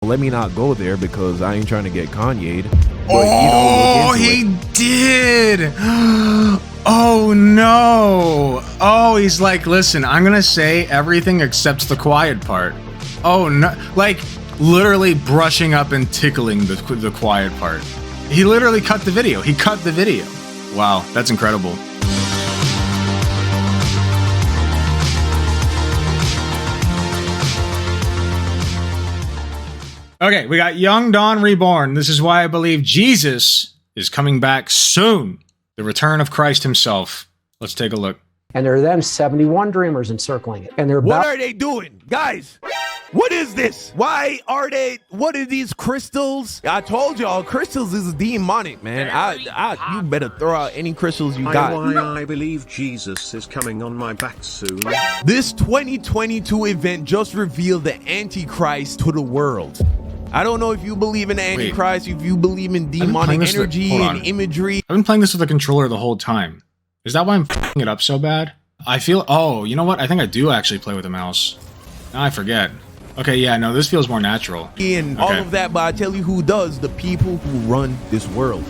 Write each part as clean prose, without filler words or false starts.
let me not go there because I ain't trying to get Kanye'd. Oh, he did. Oh no. Oh, he's like, listen, I'm gonna say everything except the quiet part. Oh no, like literally brushing up and tickling the quiet part. He literally cut the video. He cut the video. Wow, that's incredible. Okay, we got Young Dawn Reborn. This is why I believe Jesus is coming back soon. The return of Christ himself. Let's take a look. And there are then 71 dreamers encircling it. And they're what are they doing? Guys, what is this? Why are they, what are these crystals? I told y'all, crystals is demonic, man. You better throw out any crystals you got. I believe Jesus is coming on my back soon. This 2022 event just revealed the Antichrist to the world. I don't know if you believe in the Antichrist, if you believe in demonic energy and imagery. I've been playing this with a controller the whole time. Is that why I'm f***ing it up so bad? I feel, oh, you know what? I think I do actually play with a mouse. Now I forget. Okay, yeah, no, this feels more natural. And all of that, but I tell you who does, the people who run this world.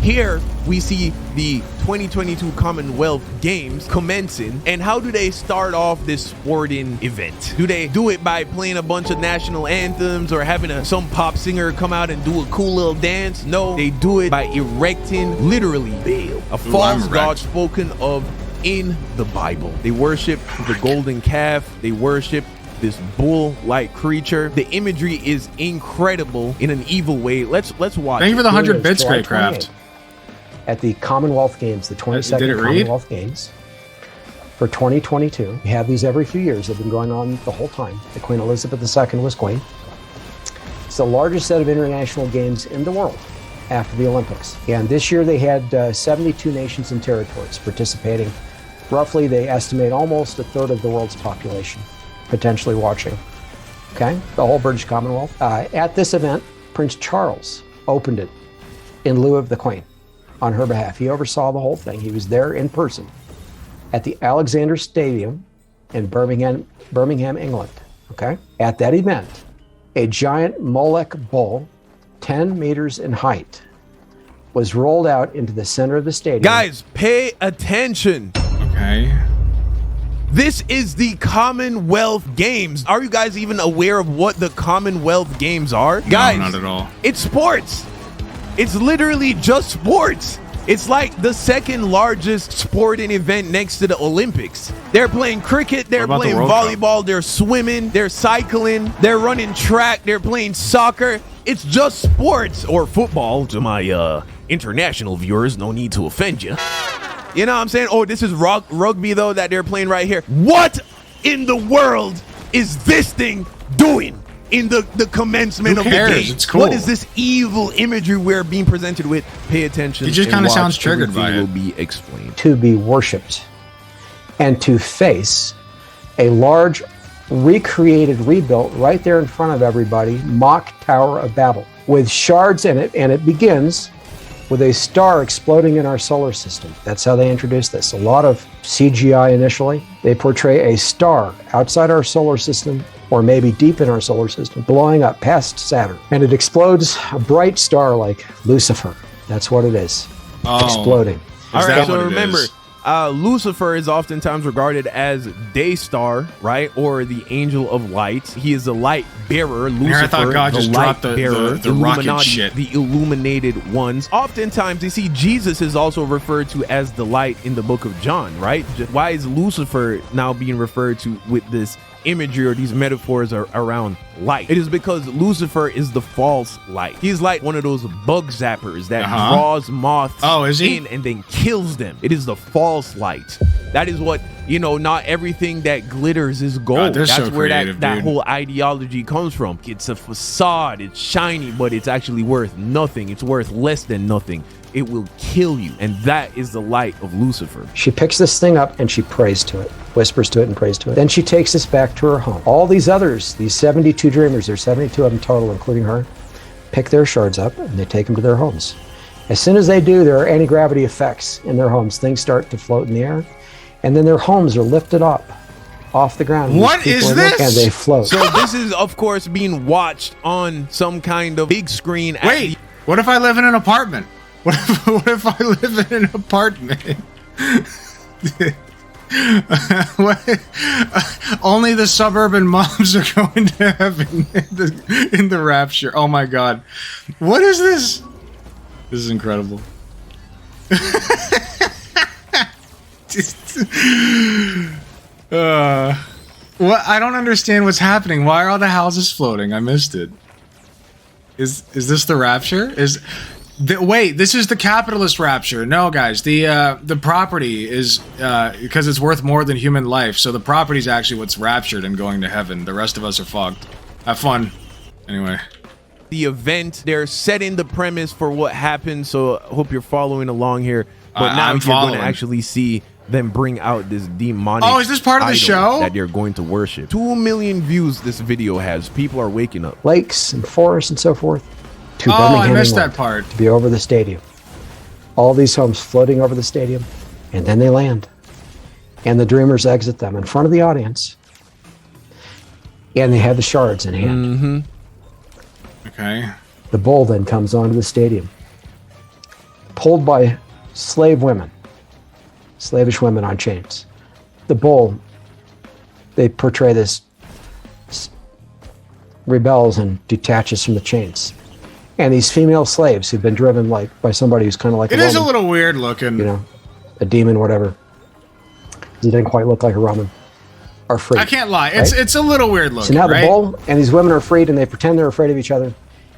Here, we see the 2022 Commonwealth Games commencing. And how do they start off this sporting event? Do they do it by playing a bunch of national anthems or having some pop singer come out and do a cool little dance? No, they do it by erecting, literally, Baal, a false god spoken of in the Bible. They worship the golden calf. They worship this bull-like creature. The imagery is incredible in an evil way. Let's watch. Thank you for the 100 bits, Greatcraft. At the Commonwealth Games, the 22nd Commonwealth Games for 2022. We have these every few years. They've been going on the whole time. The Queen Elizabeth II was queen. It's the largest set of international games in the world after the Olympics. And this year they had 72 nations and territories participating. Roughly, they estimate almost a third of the world's population potentially watching. Okay, the whole British Commonwealth. At this event, Prince Charles opened it in lieu of the Queen. On her behalf. He oversaw the whole thing. He was there in person at the Alexander Stadium in Birmingham, England. Okay. At that event, a giant Molech bull, 10 meters in height, was rolled out into the center of the stadium. Guys, pay attention. Okay. This is the Commonwealth Games. Are you guys even aware of what the Commonwealth Games are? No, guys, not at all. It's sports. It's literally just sports. It's like the second largest sporting event next to the Olympics. They're playing cricket, they're playing volleyball, they're swimming, they're cycling, they're running track, they're playing soccer. It's just sports, or football to my international viewers. No need to offend you. You know what I'm saying? Oh, this is rugby though that they're playing right here. What in the world is this thing doing in the commencement of the game? It's cool. What is this evil imagery we're being presented with? Pay attention. He just kind of sounds triggered by it. Will be explained. To be worshipped and to face a large, recreated, rebuilt, right there in front of everybody, mock Tower of Babel with shards in it, and it begins with a star exploding in our solar system. That's how they introduced this. A lot of CGI initially. They portray a star outside our solar system, or maybe deep in our solar system, blowing up past Saturn. And it explodes a bright star like Lucifer. That's what it is. Exploding. All right, so remember, Lucifer is oftentimes regarded as day star, right? Or the angel of light. He is the light bearer. Lucifer, I thought God just dropped the rocket shit. The illuminated ones. Oftentimes, you see Jesus is also referred to as the light in the book of John, right? Why is Lucifer now being referred to with this imagery or these metaphors are around light? It is because Lucifer is the false light. He's like one of those bug zappers that draws moths in and then kills them. It is the false light. That is what, you know, not everything that glitters is gold. That's so where that whole ideology comes from. It's a facade, it's shiny, but it's actually worth nothing. It's worth less than nothing. It will kill you. And that is the light of Lucifer. She picks this thing up and she prays to it, whispers to it and prays to it. Then she takes this back to her home. All these others, these 72 dreamers, there's 72 of them total, including her, pick their shards up and they take them to their homes. As soon as they do, there are anti-gravity effects in their homes. Things start to float in the air, and then their homes are lifted up off the ground. What is this? And they float. So this is, of course, being watched on some kind of big screen. Wait, what if I live in an apartment? What if I live in an apartment? What? Only the suburban moms are going to heaven in the rapture. Oh my god. What is this? This is incredible. What? I don't understand what's happening. Why are all the houses floating? I missed it. Is this the rapture? Wait, this is the capitalist rapture. No, guys, the property is because it's worth more than human life. So the property is actually what's raptured and going to heaven. The rest of us are fucked. Have fun. Anyway. The event, they're setting the premise for what happened. So I hope you're following along here. But now you're going to actually see them bring out this demonic. Oh, is this part of the show that you're going to worship? 2 million views this video has. People are waking up. Lakes and forests and so forth. Oh, I missed that part. To be over the stadium. All these homes floating over the stadium, and then they land. And the dreamers exit them in front of the audience. And they have the shards in hand. Mm-hmm. Okay. The bull then comes onto the stadium, pulled by slave women, slavish women on chains. The bull, they portray this, rebels and detaches from the chains. And these female slaves who've been driven like by somebody who's kind of like it is a little weird looking, you know, a demon, whatever. He didn't quite look like a Roman. Are free. I can't lie. Right? It's a little weird looking. So now right? the bull and these women are freed, and they pretend they're afraid of each other.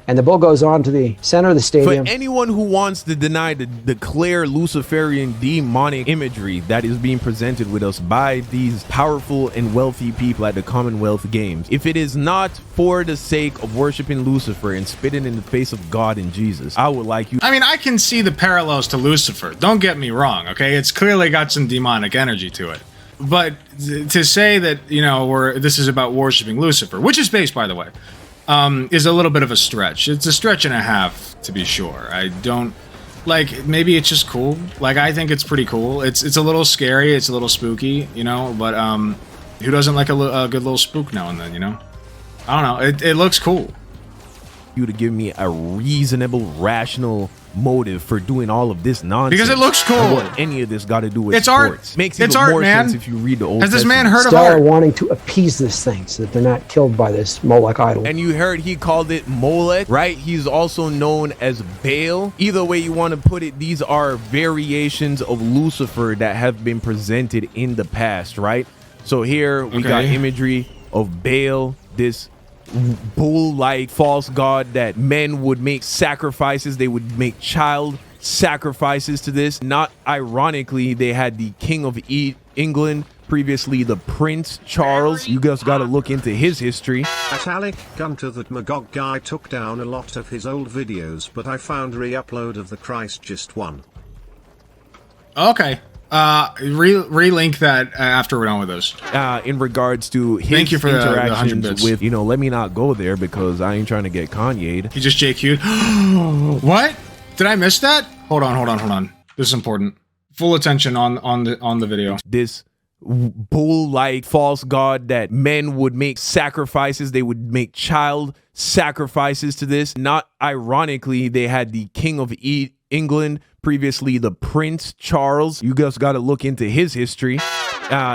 And the bull goes on to the center of the stadium. For anyone who wants to deny the clear Luciferian demonic imagery that is being presented with us by these powerful and wealthy people at the Commonwealth Games, if it is not for the sake of worshiping Lucifer and spitting in the face of God and Jesus, I would like you. I mean, I can see the parallels to Lucifer. Don't get me wrong, okay? It's clearly got some demonic energy to it. But to say that, you know, this is about worshiping Lucifer, which is based, by the way, is a little bit of a stretch. It's a stretch and a half, to be sure. I don't like. Maybe it's just cool. Like, I think it's pretty cool. It's a little scary. It's a little spooky, you know. But who doesn't like a good little spook now and then, you know? I don't know. It looks cool. You to give me a reasonable, rational motive for doing all of this nonsense. Because it looks cool. And what any of this got to do with it's sports. art. Makes it's even art, more man. sense if you read the Old Has this Testament. man heard of Still art? wanting to appease this thing so that they're not killed by this Moloch idol. And you heard he called it Molech, right? He's also known as Baal. Either way you want to put it, these are variations of Lucifer that have been presented in the past, right? So here we got imagery of Baal, this bull-like false god that men would make sacrifices. They would make child sacrifices to this. Not ironically, they had the King of England, previously the Prince Charles. You guys got to look into his history. At Alec Gunter, that Magog guy took down a lot of his old videos, but I found re-upload of the Christ Gist one. Okay. Relink that after we're done with those. In regards to his Thank you for interactions with, you know, let me not go there because I ain't trying to get Kanye'd. He just JQ'd. What? Did I miss that? Hold on. This is important. Full attention on the video. This bull-like false god that men would make sacrifices. They would make child sacrifices to this. Not ironically, they had the King of England, previously the Prince Charles. You guys got to look into his history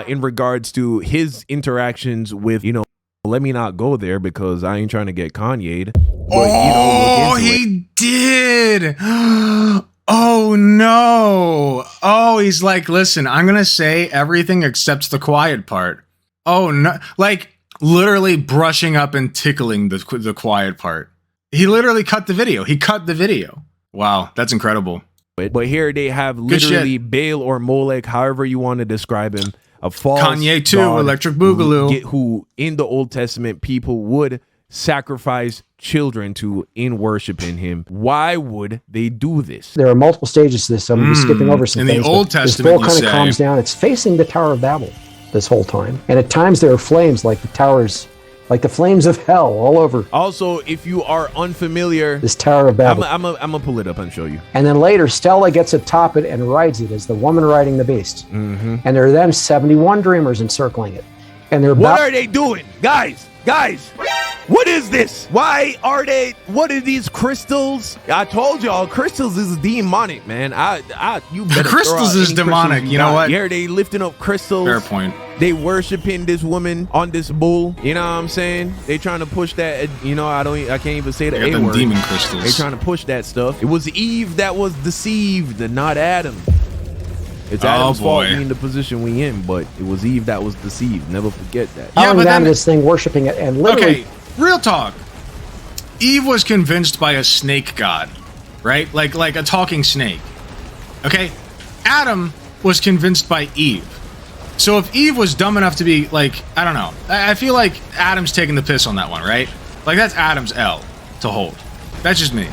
in regards to his interactions with, you know, let me not go there because I ain't trying to get Kanye'd. Oh, he did. Oh, no. Oh, he's like, listen, I'm going to say everything except the quiet part. Oh, no. Like, literally brushing up and tickling the quiet part. He literally cut the video. Wow, that's incredible. But here they have literally Baal or Molech, however you want to describe him, a false Kanye too, god Electric Boogaloo, who in the Old Testament people would sacrifice children to in worshiping him. Why would they do this? There are multiple stages to this. So I'm just skipping over some things. In the Old Testament, this bull kind of calms down. It's facing the Tower of Babel this whole time, and at times there are flames like the towers. Like the flames of hell all over. Also, if you are unfamiliar, this Tower of Babel. I'm gonna pull it up and show you. And then later, Stella gets atop it and rides it as the woman riding the beast. Mm-hmm. And there are then 71 dreamers encircling it. And they're what are they doing? Guys, what is this? Why are they, what are these crystals? I told y'all, crystals is demonic, man. You better crystals is demonic, you know what? Yeah, they lifting up crystals. Fair point. They worshiping this woman on this bull. You know what I'm saying? They trying to push that, you know, I can't even say the A word. Demon crystals. They trying to push that stuff. It was Eve that was deceived, not Adam. It's Adam's fault we in the position we in, but it was Eve that was deceived. Never forget that. Yeah, but then this thing, worshiping it, and literally. Okay, real talk. Eve was convinced by a snake god, right? Like a talking snake. Okay, Adam was convinced by Eve. So if Eve was dumb enough to be like, I don't know. I feel like Adam's taking the piss on that one, right? Like that's Adam's L to hold. That's just me.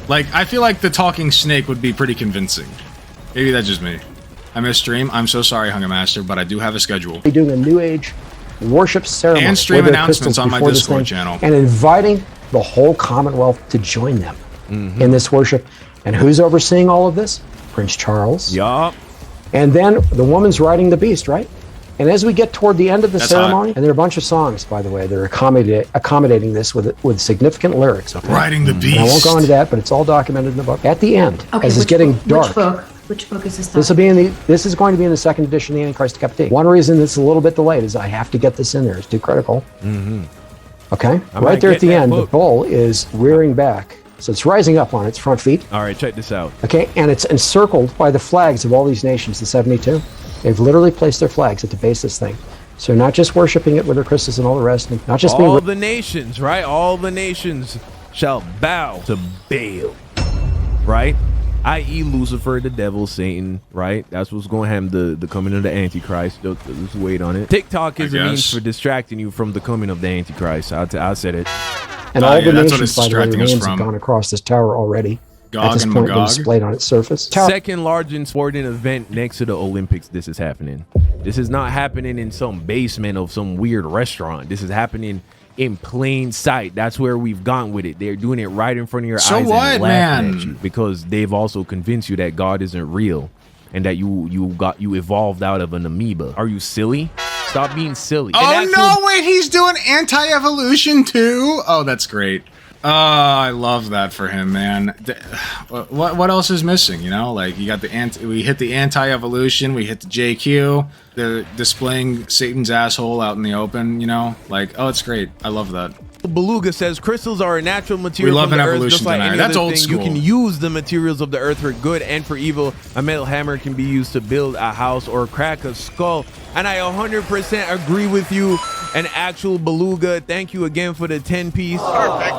Like I feel like the talking snake would be pretty convincing. Maybe that's just me. I missed stream. I'm so sorry, Hunger Master, but I do have a schedule. They're doing a New Age worship ceremony and stream announcements on my Discord channel, and inviting the whole Commonwealth to join them in this worship. And who's overseeing all of this? Prince Charles. Yup. And then the woman's riding the beast, right? And as we get toward the end of the ceremony, and there are a bunch of songs, by the way, that are accommodating this with significant lyrics. Okay? Riding the beast. And I won't go into that, but it's all documented in the book. At the end, as it's getting dark. Which book is this? This is going to be in the second edition of the Antichrist Decapitated. One reason it's a little bit delayed is I have to get this in there. It's too critical. Okay? Right there at the end, the bull is rearing back. So it's rising up on its front feet. All right, check this out. Okay, and it's encircled by the flags of all these nations, the 72. They've literally placed their flags at the base of this thing. So not just worshiping it with their crystals and all the rest, and not just all the nations, right? All the nations shall bow to Baal, right? I.e. Lucifer, the devil, Satan, right? That's what's going to happen, the coming of the Antichrist. Just wait on it. TikTok is a means for distracting you from the coming of the Antichrist. I said it. And all the nations, by the way, names have gone across this tower already. At this point, been displayed on its surface. Second largest sporting event next to the Olympics. This is happening. This is not happening in some basement of some weird restaurant. This is happening in plain sight. That's where we've gone with it. They're doing it right in front of your eyes and laughing at you, because they've also convinced you that God isn't real and that you evolved out of an amoeba. Are you silly? Stop being silly. Oh no, wait, he's doing anti-evolution too? Oh, that's great. I love that for him, man. What else is missing? You know, like you got we hit the anti-evolution, we hit the JQ, they're displaying Satan's asshole out in the open. You know, like it's great. I love that. Beluga says crystals are a natural material. We love from an the evolution earth, just like denier. any That's other old thing. school. You can use the materials of the earth for good and for evil. A metal hammer can be used to build a house or crack a skull. And I 100% agree with you. An actual Beluga. Thank you again for the 10-piece. Perfect.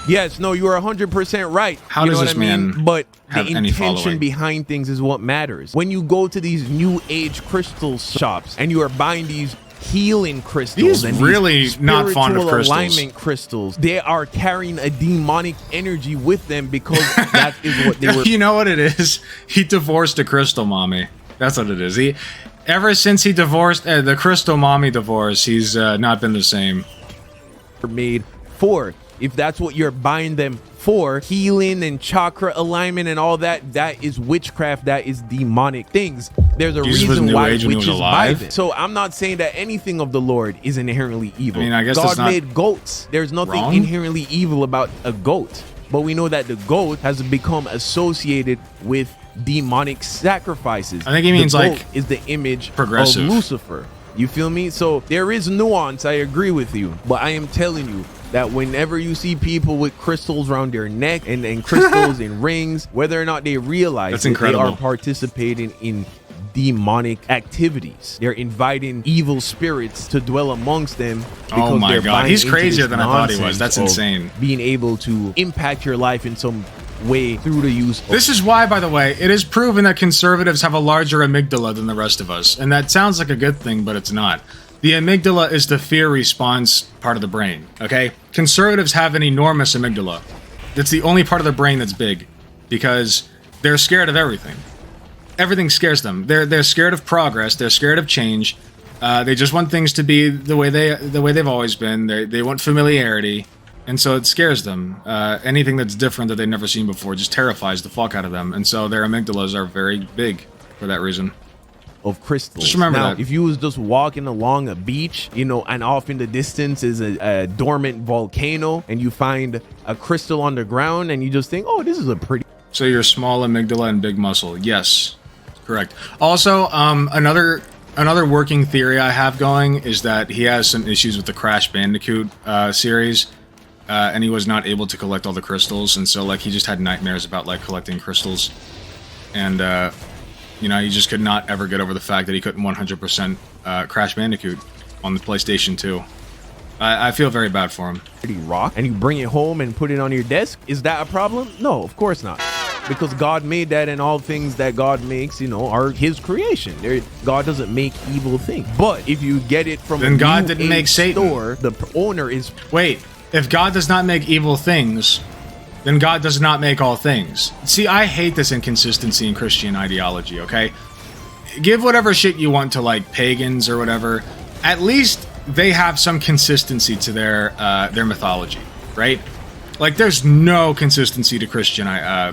Yes, no, you are 100% right. How does this man But have the any intention following? behind things is what matters. When you go to these new age crystal shops and you are buying these healing crystals, He's and really these not fond of crystals. alignment crystals, they are carrying a demonic energy with them because that is what they were. You know what it is? He divorced a crystal mommy. That's what it is. Ever since he divorced the crystal mommy divorce, he's not been the same. Made for, if that's what you're buying them for, healing and chakra alignment and all that, that is witchcraft. That is demonic things. There's a reason why witches buy them. So I'm not saying that anything of the Lord is inherently evil. I mean, I guess God made goats. There's nothing inherently evil about a goat, but we know that the goat has become associated with demonic sacrifices. I think he means the like goat is the image progressive of Lucifer. You feel me? So there is nuance. I agree with you, but I am telling you that whenever you see people with crystals around their neck and crystals in rings, whether or not they realize that they are participating in demonic activities. They're inviting evil spirits to dwell amongst them. Oh my God, he's crazier than I thought he was. That's insane. Being able to impact your life in some way through the use of— This is why, by the way, it is proven that conservatives have a larger amygdala than the rest of us. And that sounds like a good thing, but it's not. The amygdala is the fear response part of the brain, okay? Conservatives have an enormous amygdala. That's the only part of the brain that's big, because they're scared of everything. Everything scares them. They're scared of progress. They're scared of change. They just want things to be the way they've always been. They want familiarity, and so it scares them. Anything that's different that they've never seen before just terrifies the fuck out of them, and so their amygdalas are very big for that reason. of crystals. Just remember now, that. if you was just walking along a beach, you know, and off in the distance is a dormant volcano, and you find a crystal on the ground, and you just think, oh, this is a pretty... So you're small amygdala and big muscle. Yes, correct. Also, another working theory I have going is that he has some issues with the Crash Bandicoot series, and he was not able to collect all the crystals, and so like he just had nightmares about like collecting crystals, and you know, he just could not ever get over the fact that he couldn't 100% Crash Bandicoot on the PlayStation 2. I feel very bad for him. rock, and you bring it home and put it on your desk. Is that a problem? No, of course not. Because God made that, and all things that God makes, you know, are his creation. God doesn't make evil things. But if you get it from then God didn't make Satan. Store, the owner is... Wait, if God does not make evil things, then God does not make all things. See, I hate this inconsistency in Christian ideology, okay? Give whatever shit you want to, like, pagans or whatever. At least they have some consistency to their mythology, right? Like, there's no consistency to Christian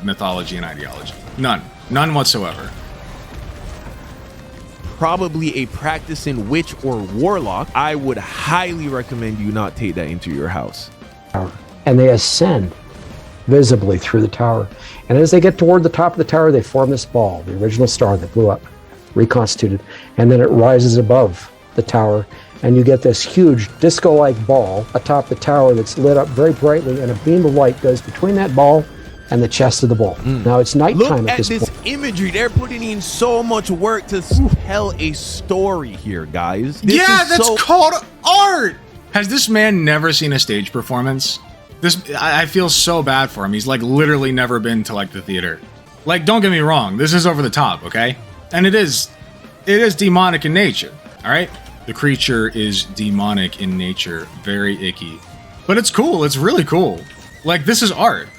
mythology and ideology. None whatsoever. Probably a practicing witch or warlock. I would highly recommend you not take that into your house. And they ascend visibly through the tower. And as they get toward the top of the tower, they form this ball, the original star that blew up, reconstituted. And then it rises above the tower, and you get this huge disco-like ball atop the tower that's lit up very brightly, and a beam of light goes between that ball and the chest of the bull. Now it's nighttime at this point. Look at this imagery. They're putting in so much work to tell a story here, guys. That's called art. Has this man never seen a stage performance? I feel so bad for him. He's like literally never been to like the theater. Like, don't get me wrong, this is over the top, okay? And it is demonic in nature, all right? The creature is demonic in nature, very icky. But it's cool, it's really cool. Like, this is art.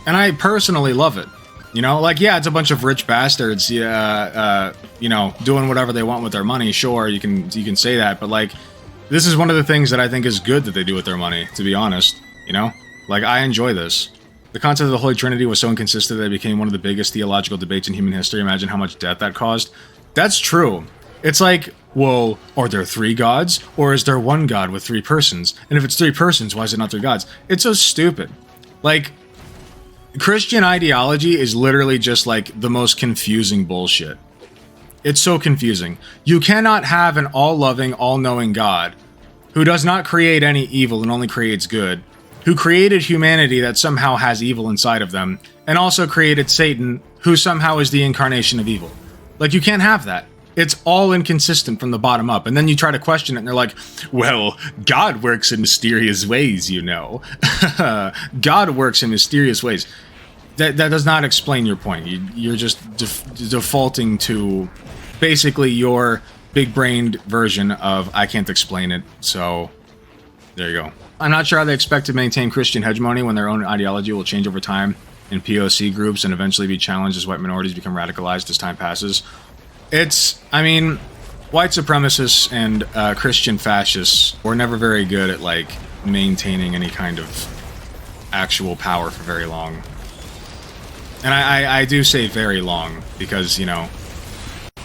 And I personally love it. You know, like, yeah, it's a bunch of rich bastards, you know, doing whatever they want with their money. Sure, you can say that, but like, this is one of the things that I think is good that they do with their money, to be honest. You know? Like, I enjoy this. The concept of the Holy Trinity was so inconsistent that it became one of the biggest theological debates in human history. Imagine how much death that caused. That's true. It's like, well, are there three gods? Or is there one God with three persons? And if it's three persons, why is it not three gods? It's so stupid. Like, Christian ideology is literally just like the most confusing bullshit. It's so confusing. You cannot have an all-loving, all-knowing God who does not create any evil and only creates good, who created humanity that somehow has evil inside of them, and also created Satan, who somehow is the incarnation of evil. Like, you can't have that. It's all inconsistent from the bottom up. And then you try to question it, and they're like, well, God works in mysterious ways, you know. God works in mysterious ways. That does not explain your point. You're just defaulting to basically your big-brained version of, I can't explain it, so there you go. I'm not sure how they expect to maintain Christian hegemony when their own ideology will change over time in POC groups and eventually be challenged as white minorities become radicalized as time passes. I mean, white supremacists and Christian fascists were never very good at, like, maintaining any kind of actual power for very long. And I do say very long because, you know,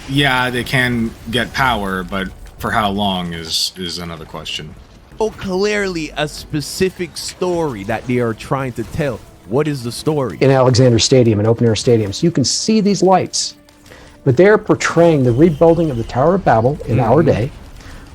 yeah, they can get power, but for how long is another question. Oh, clearly a specific story that they are trying to tell. What is the story? In Alexander Stadium, an open-air stadium. So you can see these lights. But they're portraying the rebuilding of the Tower of Babel in our day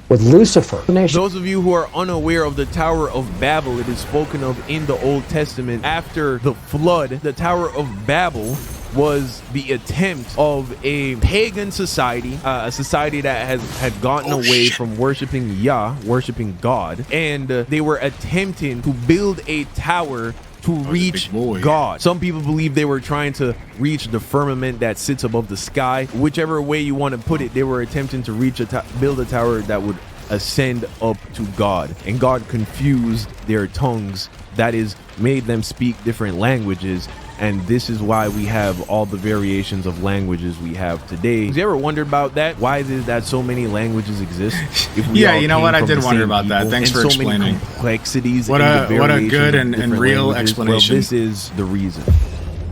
with Lucifer. Those of you who are unaware of the Tower of Babel, it is spoken of in the Old Testament. After the flood, the Tower of Babel was the attempt of a pagan society, a society that had gotten away from worshiping Yah, worshiping God, and they were attempting to build a tower to reach God. Some people believe they were trying to reach the firmament that sits above the sky. Whichever way you want to put it, they were attempting to build a tower that would ascend up to God. And God confused their tongues, that is, made them speak different languages. And this is why we have all the variations of languages we have today. Have you ever wondered about that? Why is it that so many languages exist? If we yeah, you know what? I did wonder about that. Thanks for explaining. Many complexities. What a good and real languages. explanation. Well, this is the reason.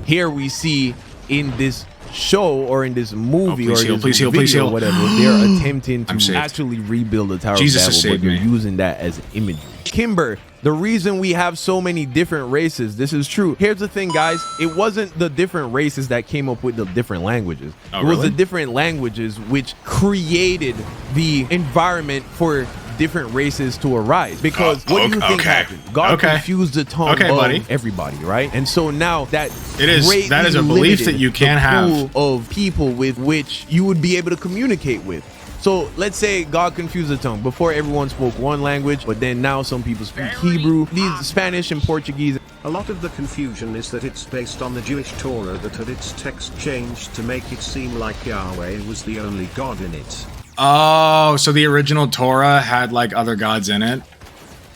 Here we see in this show or in this movie please or heal, this please heal, video please heal. or whatever, they're attempting to saved. actually rebuild the Tower Jesus of has Babel, but saved they're me. using that as imagery. Kimber, the reason we have so many different races, this is true. Here's the thing, guys. It wasn't the different races that came up with the different languages. Oh, it was really? the different languages which created the environment for different races to arise. Because what do you think happened? God confused the tongue of everybody, right? And so now that that is a belief that you can have of people with which you would be able to communicate with. So let's say God confused the tongue. Before, everyone spoke one language, but then now some people speak Hebrew, these Spanish and Portuguese. A lot of the confusion is that it's based on the Jewish Torah that had its text changed to make it seem like Yahweh was the only God in it. Oh, so the original Torah had like other gods in it?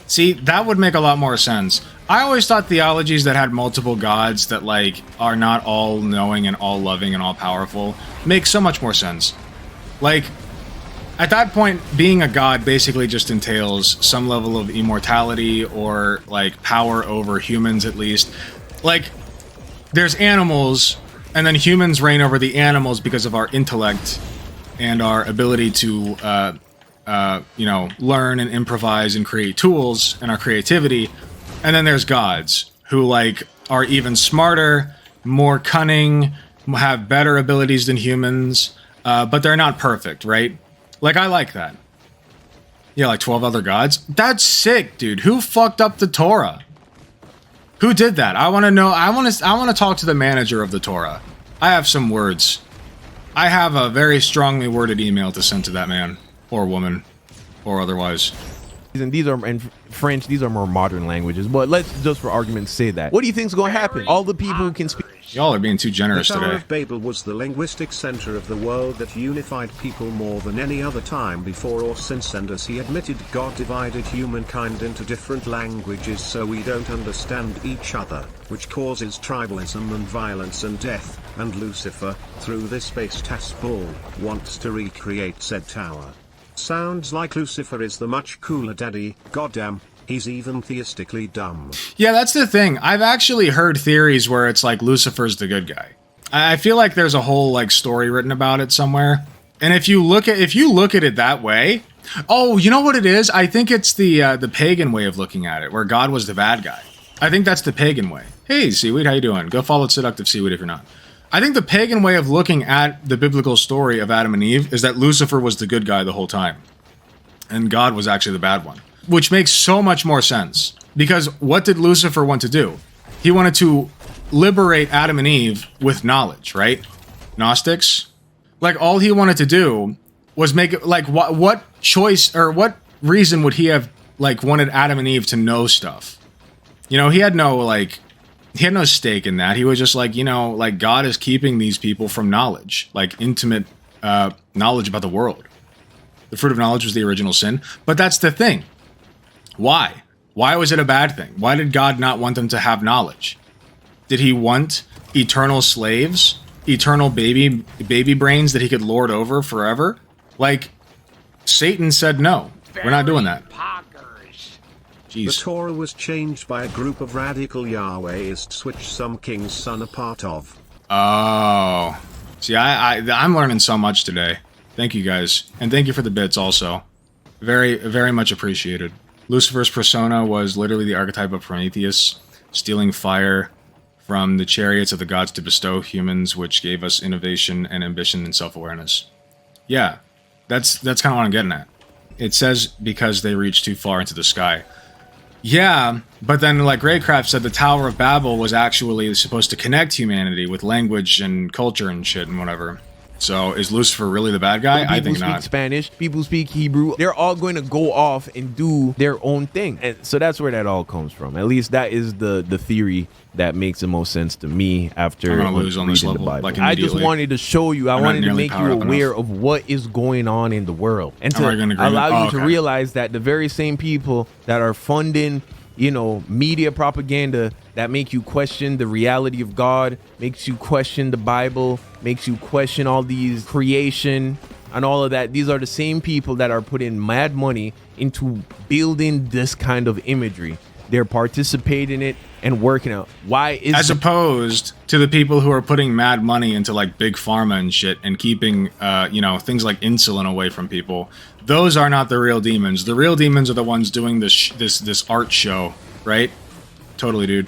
See, that would make a lot more sense. I always thought theologies that had multiple gods that like are not all knowing and all loving and all powerful make so much more sense. Like, at that point, being a god basically just entails some level of immortality or like power over humans, at least. Like, there's animals, and then humans reign over the animals because of our intellect and our ability to, you know, learn and improvise and create tools and our creativity. And then there's gods who like are even smarter, more cunning, have better abilities than humans, but they're not perfect, right? Like, I like that. Yeah, like 12 other gods. That's sick, dude. Who fucked up the Torah? Who did that? I want to know. I want to talk to the manager of the Torah. I have some words. I have a very strongly worded email to send to that man or woman or otherwise. And these are in French, these are more modern languages, but let's just for argument's say that. What do you think is going to happen? All the people who can speak. Y'all are being too generous today. The Tower today. of Babel was the linguistic center of the world that unified people more than any other time before or since, and as he admitted, God divided humankind into different languages so we don't understand each other, which causes tribalism and violence and death, and Lucifer, through this space-tass bull, wants to recreate said tower. Sounds like Lucifer is the much cooler daddy. Goddamn, he's even theistically dumb. Yeah, that's the thing. I've actually heard theories where it's like Lucifer's the good guy. I feel like there's a whole like story written about it somewhere. And if you look at it that way, oh, you know what it is? I think it's the pagan way of looking at it, where God was the bad guy. I think that's the pagan way. Hey, Seaweed, how you doing? Go follow Seductive Seaweed if you're not. I think the pagan way of looking at the biblical story of Adam and Eve is that Lucifer was the good guy the whole time, and God was actually the bad one, which makes so much more sense. Because what did Lucifer want to do? He wanted to liberate Adam and Eve with knowledge, right? Gnostics? Like, all he wanted to do was make it, like, what choice, or what reason would he have, like, wanted Adam and Eve to know stuff? You know, he had no stake in that. He was just like, you know, like, God is keeping these people from knowledge, like intimate knowledge about the world. The fruit of knowledge was the original sin. But that's the thing. Why? Why was it a bad thing? Why did God not want them to have knowledge? Did he want eternal slaves? Eternal baby brains that he could lord over forever? Like, Satan said no. We're not doing that. The Torah was changed by a group of radical Yahwehists, which some king's son are part of. Oh. See, I'm learning so much today. Thank you guys. And thank you for the bits also. Very, very much appreciated. Lucifer's persona was literally the archetype of Prometheus, stealing fire from the chariots of the gods to bestow humans, which gave us innovation and ambition and self-awareness. Yeah, that's kind of what I'm getting at. It says because they reached too far into the sky. Yeah, but then, like Greycraft said, the Tower of Babel was actually supposed to connect humanity with language and culture and shit and whatever. So is Lucifer really the bad guy? I think not. People speak Spanish, people speak Hebrew. They're all going to go off and do their own thing. And so that's where that all comes from. At least that is the theory that makes the most sense to me after I'm gonna lose on this reading level, the Bible. like, I just wanted to show you, I wanted to make you aware of what is going on in the world. And to allow you to realize that the very same people that are funding, you know, media propaganda that make you question the reality of God, makes you question the Bible, makes you question all these creation and all of that. These are the same people that are putting mad money into building this kind of imagery they're participating in it and working out. Why is as opposed to the people who are putting mad money into like big pharma and shit and keeping things like insulin away from people? Those are not the real demons. The real demons are the ones doing this art show, right? Totally, dude.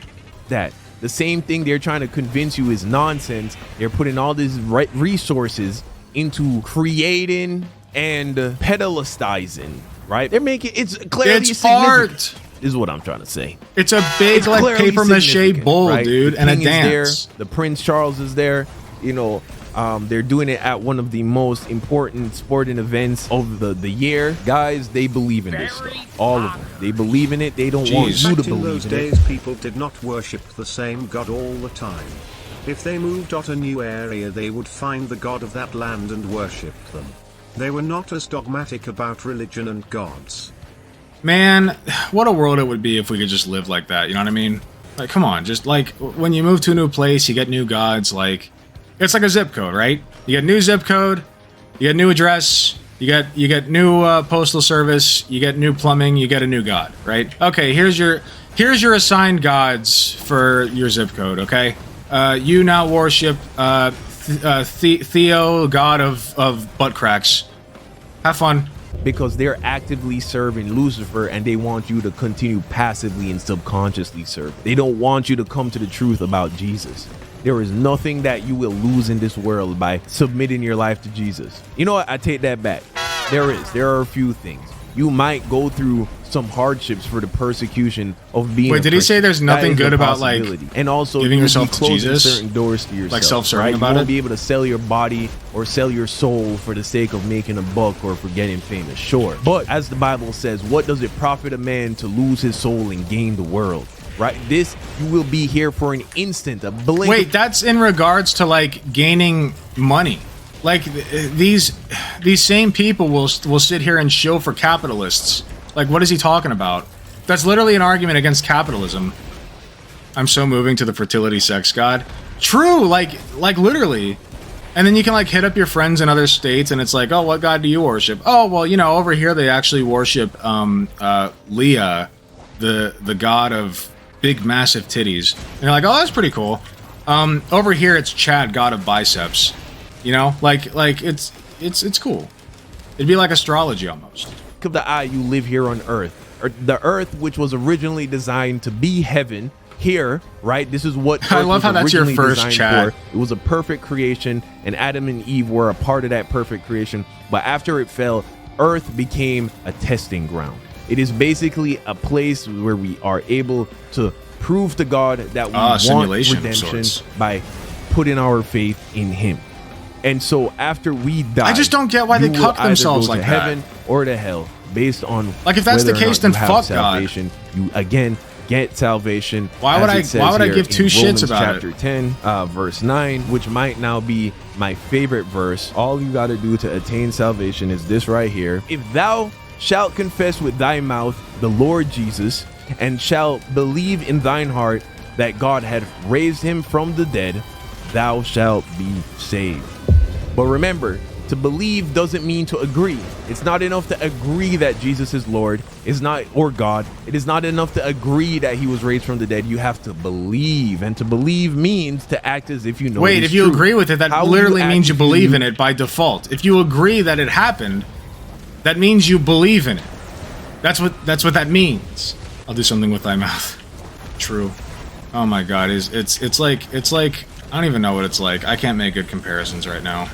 That the same thing they're trying to convince you is nonsense. They're putting all these resources into creating and pedestalizing, right? They're making it's clearly art. Is what I'm trying to say. It's a big like paper mache bull, right? dude, and a dance. There, the Prince Charles is there. They're doing it at one of the most important sporting events of the year. Guys, they believe in this stuff. All of them. They believe in it. They don't want you to believe in those days, people did not worship the same God all the time. If they moved to a new area, they would find the God of that land and worship them. They were not as dogmatic about religion and gods. Man, what a world it would be if we could just live like that, you know what I mean? Like, come on, just like, when you move to a new place, you get new gods, like, it's like a zip code, right? You get new zip code, you get new address, you get new postal service, you get new plumbing, you get a new god, right? Okay, here's your assigned gods for your zip code, okay? You now worship Theo, god of butt cracks. Have fun. Because they're actively serving Lucifer and they want you to continue passively and subconsciously serve. They don't want you to come to the truth about Jesus. There is nothing that you will lose in this world by submitting your life to Jesus. You know what? I take that back. There are a few things. You might go through some hardships for the persecution of being. Wait, did he say there's nothing good about like and also giving yourself to Jesus? Certain doors to yourself, like self-serving right? about you won't it? be able to sell your body or sell your soul for the sake of making a buck or for getting famous. Sure, but as the Bible says, what does it profit a man to lose his soul and gain the world? Right? This, you will be here for an instant, a blink. Wait, that's in regards to like gaining money. Like these same people will sit here and show for capitalists. Like, what is he talking about? That's literally an argument against capitalism. I'm so moving to the fertility sex god. True, like literally. And then you can like hit up your friends in other states and it's like, oh, what god do you worship? Oh, well, over here they actually worship Leah, the god of big massive titties. And you're like, oh, that's pretty cool. Over here it's Chad, god of biceps. Like it's cool. It'd be like astrology almost. Of the eye, you live here on earth, or the earth which was originally designed to be heaven here, right? This is what I love how that's your first chat. It was a perfect creation, and Adam and Eve were a part of that perfect creation. But after it fell, earth became a testing ground. It is basically a place where we are able to prove to God that we want redemption by putting our faith in Him. And so after we die, I just don't get why they cuck themselves like that. Heaven or to hell, based on like if that's the case, then fuck salvation. God. You again get salvation. Why would I give two shits about chapter 10, verse 9, which might now be my favorite verse. All you got to do to attain salvation is this right here: if thou shalt confess with thy mouth the Lord Jesus, and shalt believe in thine heart that God hath raised him from the dead, thou shalt be saved. But remember, to believe doesn't mean to agree. It's not enough to agree that Jesus is Lord, or God. It is not enough to agree that he was raised from the dead. You have to believe, and to believe means to act as if you know. Wait, if you agree with it, that literally means you believe in it by default. If you agree that it happened, that means you believe in it. That's what that means. I'll do something with thy mouth. True. Oh my God, it's like I don't even know what it's like. I can't make good comparisons right now.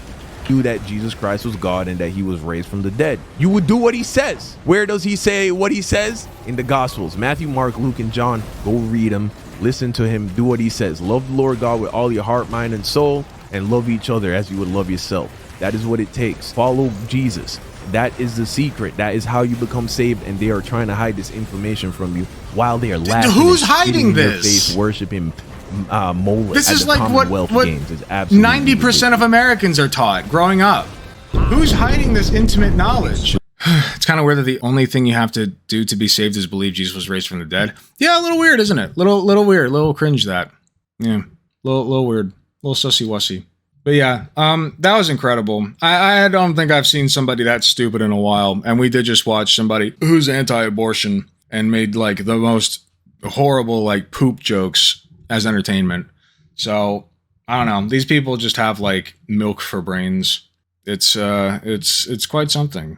You that Jesus Christ was God and that he was raised from the dead. You would do what he says. Where does he say what he says? In the Gospels. Matthew, Mark, Luke, and John. Go read him. Listen to him. Do what he says. Love the Lord God with all your heart, mind, and soul, and love each other as you would love yourself. That is what it takes. Follow Jesus. That is the secret. That is how you become saved, and they are trying to hide this information from you while they are laughing. Who's hiding this? Face, worshiping Molech. This is like what games. It's absolutely 90% of Americans are taught growing up. Who's hiding this intimate knowledge? It's kind of weird that the only thing you have to do to be saved is believe Jesus was raised from the dead. Yeah, a little weird, isn't it? Little weird, little cringe that. Yeah, little weird, little sussy wussy. But yeah, that was incredible. I don't think I've seen somebody that stupid in a while. And we did just watch somebody who's anti-abortion and made like the most horrible like poop jokes as entertainment. So I don't know. These people just have like milk for brains. It's quite something,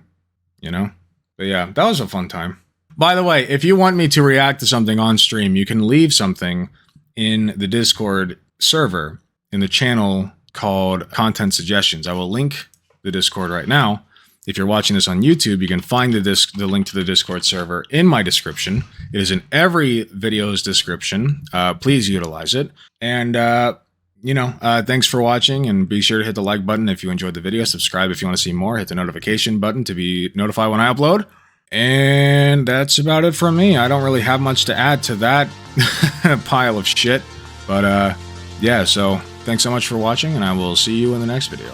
you know? But yeah, that was a fun time. By the way, if you want me to react to something on stream, you can leave something in the Discord server in the channel called Content Suggestions. I will link the Discord right now. If you're watching this on YouTube, you can find the link to the Discord server in my description. It is in every video's description. Please utilize it. And, thanks for watching, and be sure to hit the like button if you enjoyed the video. Subscribe if you want to see more. Hit the notification button to be notified when I upload. And that's about it from me. I don't really have much to add to that pile of shit. But, yeah, so thanks so much for watching, and I will see you in the next video.